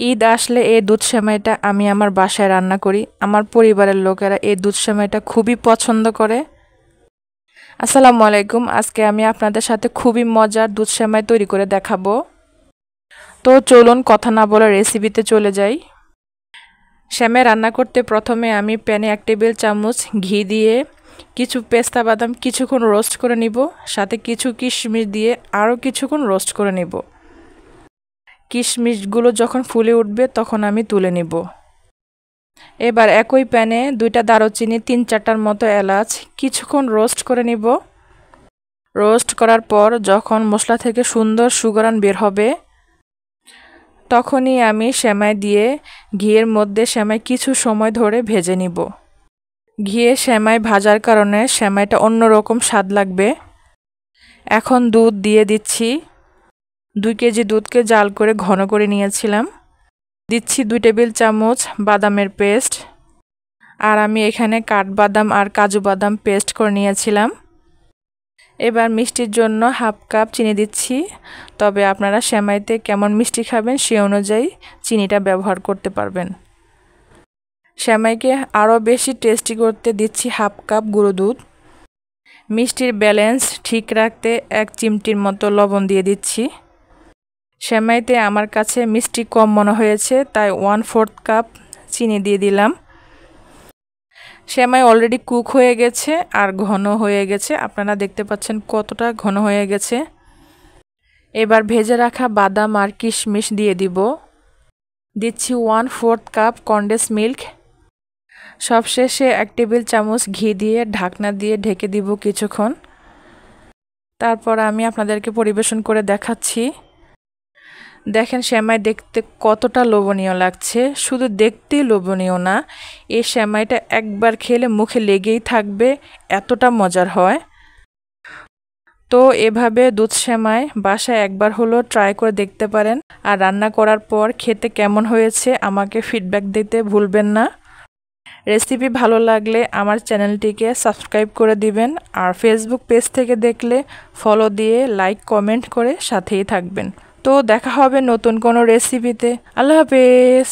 ঈদ আসলে এই দুধ সেমাইটা আমি আমার বাসায় রান্না করি। আমার পরিবারের লোকেরা এই দুধ সেমাইটা খুবই পছন্দ করে। আসসালামু আলাইকুম। আজকে আমি আপনাদের সাথে খুবই মজার দুধ সেমাই তৈরি করে দেখাবো। তো চলুন কথা না বলে রেসিপিতে চলে যাই। সেমাই রান্না করতে প্রথমে আমি প্যানে 1 টেবিল চামচ ঘি দিয়ে কিছু পেস্তা বাদাম কিছুক্ষণ রোস্ট করে নিব, সাথে কিছু কিশমিশ দিয়ে আরও কিছুক্ষণ রোস্ট করে নিব। কিশমিশগুলো যখন ফুলে উঠবে তখন আমি তুলে নিব। এবার একই প্যানে 2টা দারুচিনি 3-4টার মতো এলাচ কিছুক্ষণ রোস্ট করে নিব। রোস্ট করার পর যখন মশলা থেকে সুন্দর সুগন্ধ বের হবে তখনই আমি সেমাই দিয়ে ঘিয়ের মধ্যে সেমাই কিছু সময় ধরে ভেজে নিব। ঘিয়ে সেমাই ভাজার কারণে সেমাইটা অন্যরকম স্বাদ লাগবে। এখন দুধ দিয়ে দিচ্ছি। 2 কেজি দুধকে জাল করে ঘন করে নিয়েছিলাম। দিচ্ছি 2 টেবিল চামচ বাদামের পেস্ট, আর আমি এখানে কাঠবাদাম আর কাজু বাদাম পেস্ট করে নিয়েছিলাম। এবার মিষ্টির জন্য 1/2 কাপ চিনি দিচ্ছি, তবে আপনারা সেমাইতে কেমন মিষ্টি খাবেন সে অনুযায়ী চিনিটা ব্যবহার করতে পারবেন। সেমাইকে আরও বেশি টেস্টি করতে দিচ্ছি 1/2 কাপ গুঁড়ো দুধ। মিষ্টির ব্যালেন্স ঠিক রাখতে 1 চিমটির মতো লবণ দিয়ে দিচ্ছি। সেমাইতে আমার কাছে মিষ্টি কম মনে হয়েছে, তাই 1/4 কাপ চিনি দিয়ে দিলাম। সেমাই অলরেডি কুক হয়ে গেছে আর ঘন হয়ে গেছে, আপনারা দেখতে পাচ্ছেন কতটা ঘন হয়ে গেছে। এবার ভেজে রাখা বাদাম আর কিশমিশ দিয়ে দিব। দিচ্ছি 1/4 কাপ কনডেন্স মিল্ক। সবশেষে 1 টেবিল চামচ ঘি দিয়ে ঢাকনা দিয়ে ঢেকে দিব কিছুক্ষণ। তারপর আমি আপনাদেরকে পরিবেশন করে দেখাচ্ছি। দেখেন সেমাই দেখতে কতটা লোভনীয় লাগছে। শুধু দেখতেই লোভনীয় না, এই সেমাইটা একবার খেলে মুখে লেগেই থাকবে, এতটা মজার হয়। তো এভাবে দুধ সেমাই বাসায় একবার হলো ট্রাই করে দেখতে পারেন, আর রান্না করার পর খেতে কেমন হয়েছে আমাকে ফিডব্যাক দিতে ভুলবেন না। রেসিপি ভালো লাগলে আমার চ্যানেলটিকে সাবস্ক্রাইব করে দিবেন, আর ফেসবুক পেজ থেকে দেখলে ফলো দিয়ে লাইক কমেন্ট করে সাথেই থাকবেন। তো দেখা হবে নতুন কোনো রেসিপিতে। আল্লাহ হাফেজ।